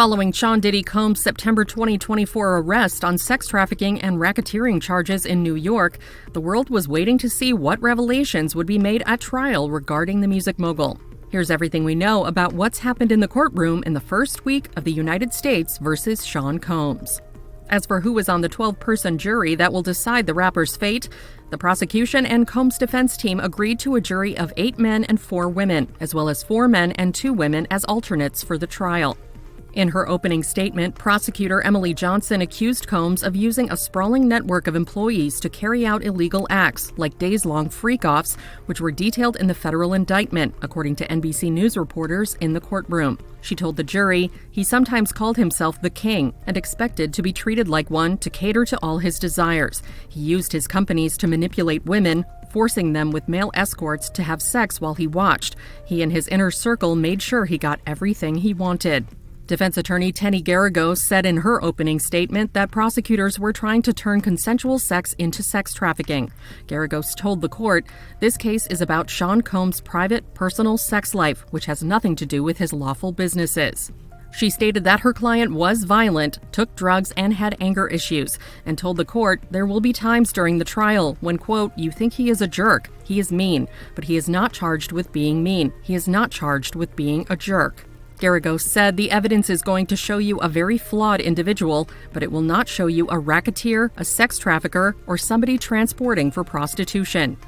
Following Sean Diddy Combs' September 2024 arrest on sex trafficking and racketeering charges in New York, the world was waiting to see what revelations would be made at trial regarding the music mogul. Here's everything we know about what's happened in the courtroom in the first week of the United States versus Sean Combs. As for who is on the 12-person jury that will decide the rapper's fate, the prosecution and Combs' defense team agreed to a jury of 8 men and 4 women, as well as 4 men and 2 women as alternates for the trial. In her opening statement, prosecutor Emily Johnson accused Combs of using a sprawling network of employees to carry out illegal acts, like days-long freak-offs, which were detailed in the federal indictment, according to NBC News reporters in the courtroom. She told the jury he sometimes called himself the king and expected to be treated like one to cater to all his desires. He used his companies to manipulate women, forcing them with male escorts to have sex while he watched. He and his inner circle made sure he got everything he wanted. Defense attorney Tenny Garagos said in her opening statement that prosecutors were trying to turn consensual sex into sex trafficking. Garagos told the court, "This case is about Sean Combs' private, personal sex life, which has nothing to do with his lawful businesses." She stated that her client was violent, took drugs, and had anger issues, and told the court there will be times during the trial when, quote, "you think he is a jerk, he is mean, but he is not charged with being mean. He is not charged with being a jerk." Garagos said the evidence is going to show you a very flawed individual, but it will not show you a racketeer, a sex trafficker, or somebody transporting for prostitution.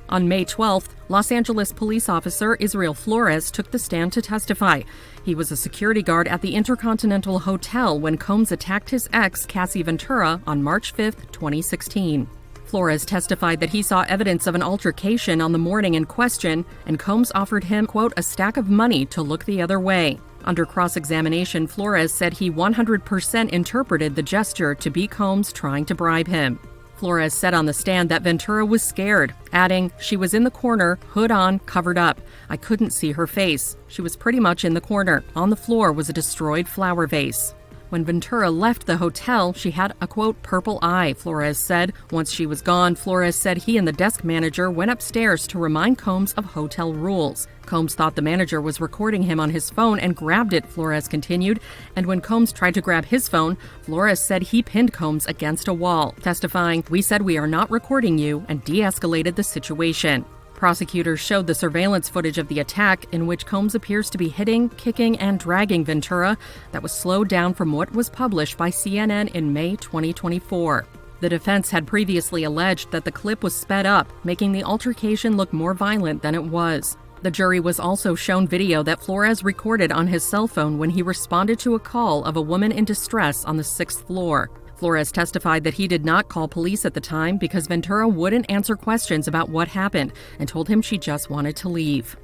On May 12th, Los Angeles police officer Israel Flores took the stand to testify. He was a security guard at the Intercontinental Hotel when Combs attacked his ex, Cassie Ventura, on March 5th, 2016. Flores testified that he saw evidence of an altercation on the morning in question, and Combs offered him, quote, "a stack of money to look the other way." Under cross-examination, Flores said he 100% interpreted the gesture to be Combs trying to bribe him. Flores said on the stand that Ventura was scared, adding, "She was in the corner, hood on, covered up. I couldn't see her face. She was pretty much in the corner. On the floor was a destroyed flower vase." When Ventura left the hotel, she had a, quote, "purple eye," Flores said. Once she was gone, Flores said he and the desk manager went upstairs to remind Combs of hotel rules. Combs thought the manager was recording him on his phone and grabbed it, Flores continued. And when Combs tried to grab his phone, Flores said he pinned Combs against a wall, testifying, "We said we are not recording you," and de-escalated the situation. Prosecutors showed the surveillance footage of the attack in which Combs appears to be hitting, kicking, and dragging Ventura that was slowed down from what was published by CNN in May 2024. The defense had previously alleged that the clip was sped up, making the altercation look more violent than it was. The jury was also shown video that Flores recorded on his cell phone when he responded to a call of a woman in distress on the 6th floor. Flores testified that he did not call police at the time because Ventura wouldn't answer questions about what happened and told him she just wanted to leave.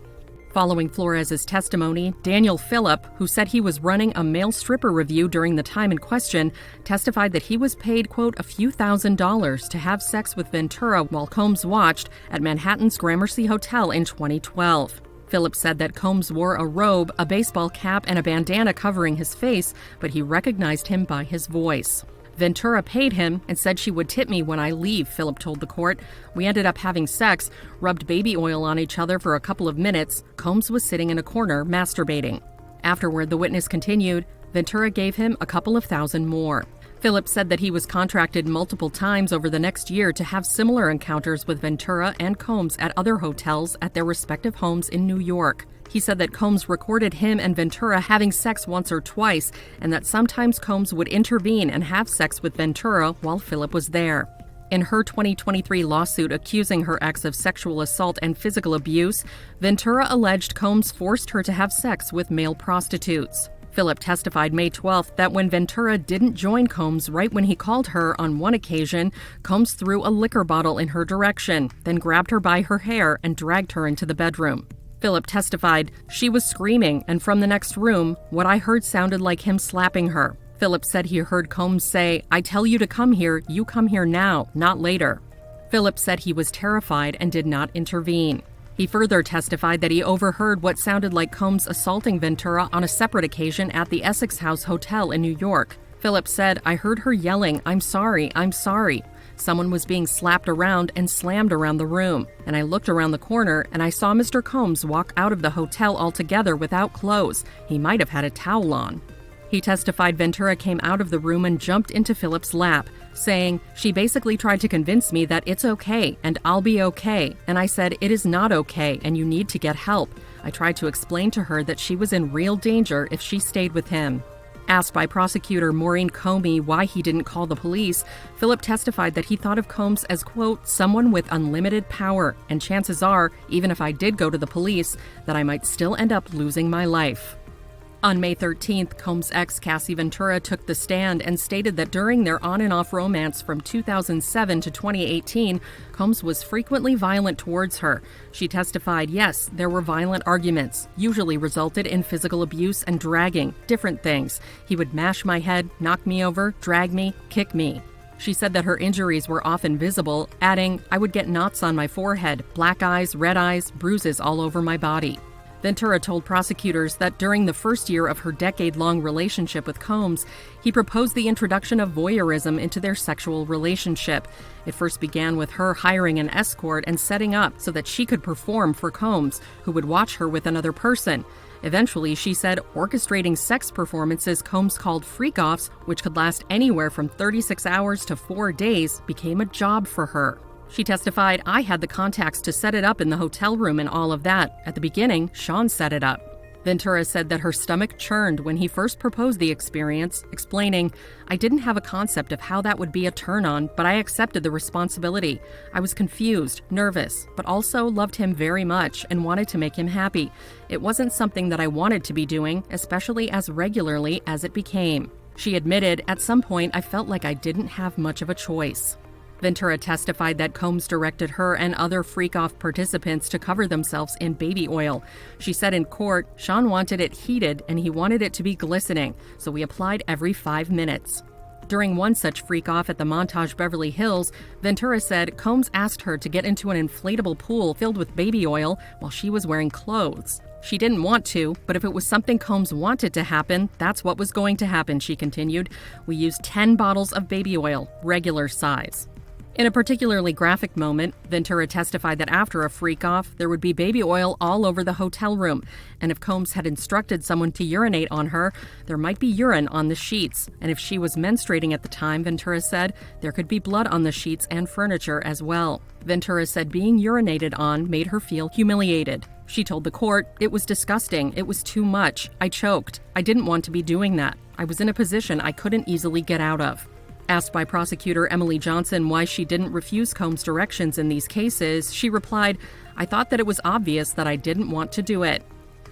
Following Flores' testimony, Daniel Phillip, who said he was running a male stripper review during the time in question, testified that he was paid, quote, "a few $1,000s to have sex with Ventura while Combs watched at Manhattan's Gramercy Hotel in 2012. Phillip said that Combs wore a robe, a baseball cap, and a bandana covering his face, but he recognized him by his voice. Ventura paid him and said she would tip me when I leave, Phillip told the court. We ended up having sex, rubbed baby oil on each other for a couple of minutes. Combs was sitting in a corner masturbating. Afterward, the witness continued, Ventura gave him a couple of $1,000 more. Phillip said that he was contracted multiple times over the next year to have similar encounters with Ventura and Combs at other hotels at their respective homes in New York. He said that Combs recorded him and Ventura having sex once or twice, and that sometimes Combs would intervene and have sex with Ventura while Phillip was there. In her 2023 lawsuit accusing her ex of sexual assault and physical abuse, Ventura alleged Combs forced her to have sex with male prostitutes. Phillip testified May 12th that when Ventura didn't join Combs right when he called her on one occasion, Combs threw a liquor bottle in her direction, then grabbed her by her hair and dragged her into the bedroom. Phillip testified, she was screaming, and from the next room, what I heard sounded like him slapping her. Phillip said he heard Combs say, I tell you to come here, you come here now, not later. Phillip said he was terrified and did not intervene. He further testified that he overheard what sounded like Combs assaulting Ventura on a separate occasion at the Essex House Hotel in New York. Phillip said, I heard her yelling, I'm sorry, I'm sorry. Someone was being slapped around and slammed around the room, and I looked around the corner and I saw Mr. Combs walk out of the hotel altogether without clothes. He might have had a towel on. He testified Ventura came out of the room and jumped into Philip's lap, saying, "She basically tried to convince me that it's okay and I'll be okay. And I said, it is not okay and you need to get help. I tried to explain to her that she was in real danger if she stayed with him." Asked by prosecutor Maureen Comey why he didn't call the police, Philip testified that he thought of Combs as, quote, "someone with unlimited power, and chances are, even if I did go to the police, that I might still end up losing my life." On May 13th, Combs' ex Cassie Ventura took the stand and stated that during their on-and-off romance from 2007 to 2018, Combs was frequently violent towards her. She testified, yes, there were violent arguments, usually resulted in physical abuse and dragging, different things. He would mash my head, knock me over, drag me, kick me. She said that her injuries were often visible, adding, "I would get knots on my forehead, black eyes, red eyes, bruises all over my body." Ventura told prosecutors that during the first year of her decade-long relationship with Combs, he proposed the introduction of voyeurism into their sexual relationship. It first began with her hiring an escort and setting up so that she could perform for Combs, who would watch her with another person. Eventually, she said, orchestrating sex performances Combs called freak-offs, which could last anywhere from 36 hours to 4 days, became a job for her. She testified, "I had the contacts to set it up in the hotel room and all of that. At the beginning, Sean set it up." Ventura said that her stomach churned when he first proposed the experience, explaining, "I didn't have a concept of how that would be a turn-on, but I accepted the responsibility. I was confused, nervous, but also loved him very much and wanted to make him happy. It wasn't something that I wanted to be doing, especially as regularly as it became." She admitted, "At some point, I felt like I didn't have much of a choice." Ventura testified that Combs directed her and other freak-off participants to cover themselves in baby oil. She said in court, "Sean wanted it heated and he wanted it to be glistening, so we applied every 5 minutes." During one such freak-off at the Montage Beverly Hills, Ventura said Combs asked her to get into an inflatable pool filled with baby oil while she was wearing clothes. She didn't want to, but if it was something Combs wanted to happen, that's what was going to happen, she continued. "We used 10 bottles of baby oil, regular size." In a particularly graphic moment, Ventura testified that after a freak-off, there would be baby oil all over the hotel room, and if Combs had instructed someone to urinate on her, there might be urine on the sheets, and if she was menstruating at the time, Ventura said, there could be blood on the sheets and furniture as well. Ventura said being urinated on made her feel humiliated. She told the court, "It was disgusting, it was too much, I choked, I didn't want to be doing that, I was in a position I couldn't easily get out of." Asked by prosecutor Emily Johnson why she didn't refuse Combs' directions in these cases, she replied, "I thought that it was obvious that I didn't want to do it."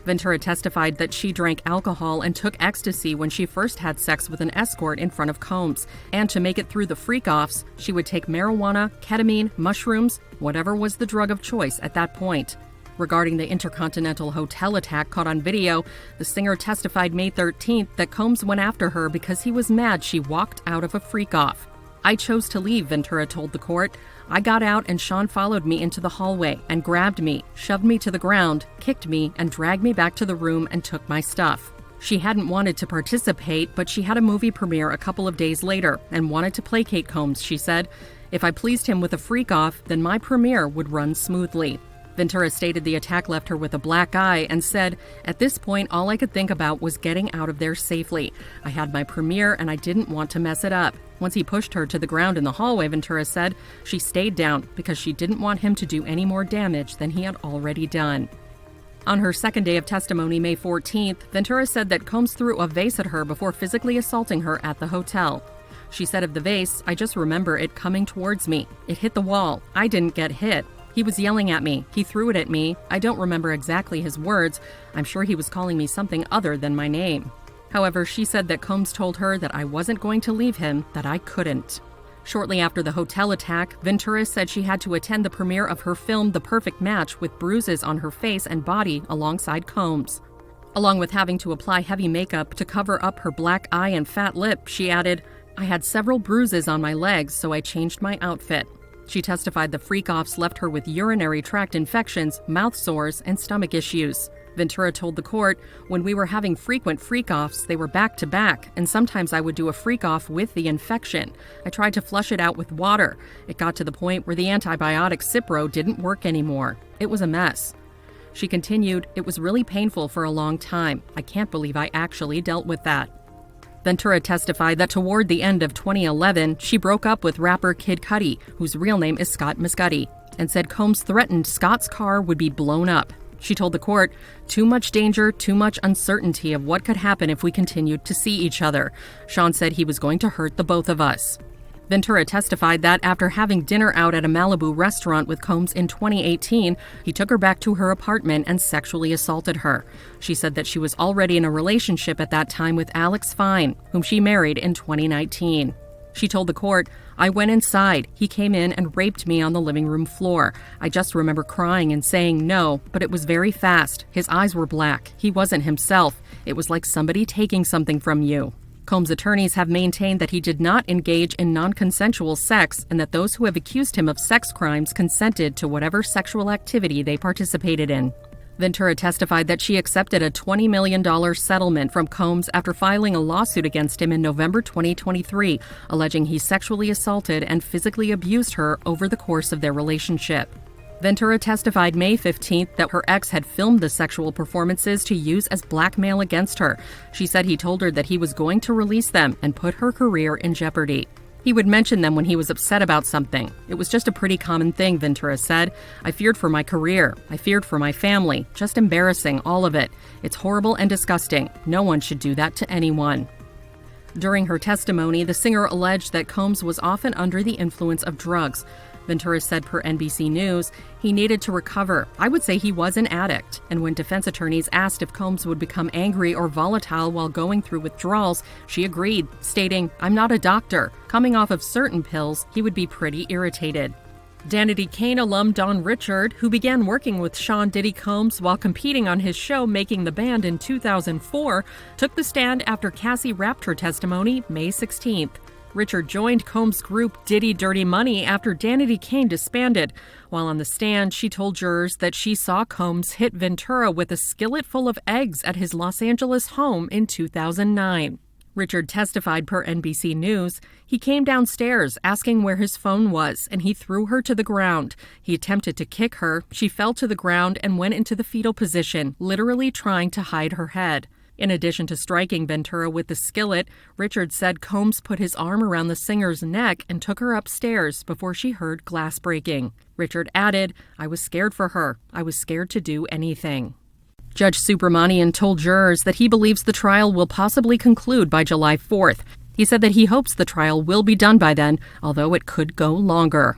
Ventura testified that she drank alcohol and took ecstasy when she first had sex with an escort in front of Combs, and to make it through the freak-offs, she would take marijuana, ketamine, mushrooms, whatever was the drug of choice at that point. Regarding the Intercontinental Hotel attack caught on video, the singer testified May 13th that Combs went after her because he was mad she walked out of a freak-off. "I chose to leave," Ventura told the court. "I got out and Sean followed me into the hallway and grabbed me, shoved me to the ground, kicked me, and dragged me back to the room and took my stuff." She hadn't wanted to participate, but she had a movie premiere a couple of days later and wanted to placate Combs, she said. "If I pleased him with a freak-off, then my premiere would run smoothly." Ventura stated the attack left her with a black eye and said, "At this point, all I could think about was getting out of there safely. I had my premiere and I didn't want to mess it up." Once he pushed her to the ground in the hallway, Ventura said, she stayed down because she didn't want him to do any more damage than he had already done. On her second day of testimony, May 14th, Ventura said that Combs threw a vase at her before physically assaulting her at the hotel. She said of the vase, "I just remember it coming towards me. It hit the wall. I didn't get hit. He was yelling at me. He threw it at me. I don't remember exactly his words. I'm sure he was calling me something other than my name." However, she said that Combs told her that I wasn't going to leave him, that I couldn't. Shortly after the hotel attack, Ventura said she had to attend the premiere of her film The Perfect Match with bruises on her face and body alongside Combs. Along with having to apply heavy makeup to cover up her black eye and fat lip, she added, "I had several bruises on my legs, so I changed my outfit." She testified the freak-offs left her with urinary tract infections, mouth sores, and stomach issues. Ventura told the court, "When we were having frequent freak-offs, they were back-to-back, and sometimes I would do a freak-off with the infection. I tried to flush it out with water. It got to the point where the antibiotic Cipro didn't work anymore. It was a mess." She continued, "It was really painful for a long time. I can't believe I actually dealt with that." Ventura testified that toward the end of 2011, she broke up with rapper Kid Cudi, whose real name is Scott Mescudi, and said Combs threatened Scott's car would be blown up. She told the court, "Too much danger, too much uncertainty of what could happen if we continued to see each other. Sean said he was going to hurt the both of us." Ventura testified that after having dinner out at a Malibu restaurant with Combs in 2018, he took her back to her apartment and sexually assaulted her. She said that she was already in a relationship at that time with Alex Fine, whom she married in 2019. She told the court, "I went inside. He came in and raped me on the living room floor. I just remember crying and saying no, but it was very fast. His eyes were black. He wasn't himself. It was like somebody taking something from you." Combs' attorneys have maintained that he did not engage in non-consensual sex and that those who have accused him of sex crimes consented to whatever sexual activity they participated in. Ventura testified that she accepted a $20 million settlement from Combs after filing a lawsuit against him in November 2023, alleging he sexually assaulted and physically abused her over the course of their relationship. Ventura testified May 15th that her ex had filmed the sexual performances to use as blackmail against her. She said he told her that he was going to release them and put her career in jeopardy. He would mention them when he was upset about something. It was just a pretty common thing, Ventura said. "I feared for my career. I feared for my family. Just embarrassing, all of it. It's horrible and disgusting. No one should do that to anyone." During her testimony, the singer alleged that Combs was often under the influence of drugs. Ventura said per NBC News, "He needed to recover. I would say he was an addict." And when defense attorneys asked if Combs would become angry or volatile while going through withdrawals, she agreed, stating, "I'm not a doctor. Coming off of certain pills, he would be pretty irritated." Danity Kane alum Don Richard, who began working with Sean Diddy Combs while competing on his show Making the Band in 2004, took the stand after Cassie wrapped her testimony May 16th. Richard joined Combs' group Diddy Dirty Money after Danity Kane disbanded. While on the stand, she told jurors that she saw Combs hit Ventura with a skillet full of eggs at his Los Angeles home in 2009. Richard testified per NBC News. He came downstairs asking where his phone was, and he threw her to the ground. He attempted to kick her. She fell to the ground and went into the fetal position, literally trying to hide her head. In addition to striking Ventura with the skillet, Richard said Combs put his arm around the singer's neck and took her upstairs before she heard glass breaking. Richard added, "I was scared for her. I was scared to do anything." Judge Subramanian told jurors that he believes the trial will possibly conclude by July 4th. He said that he hopes the trial will be done by then, although it could go longer.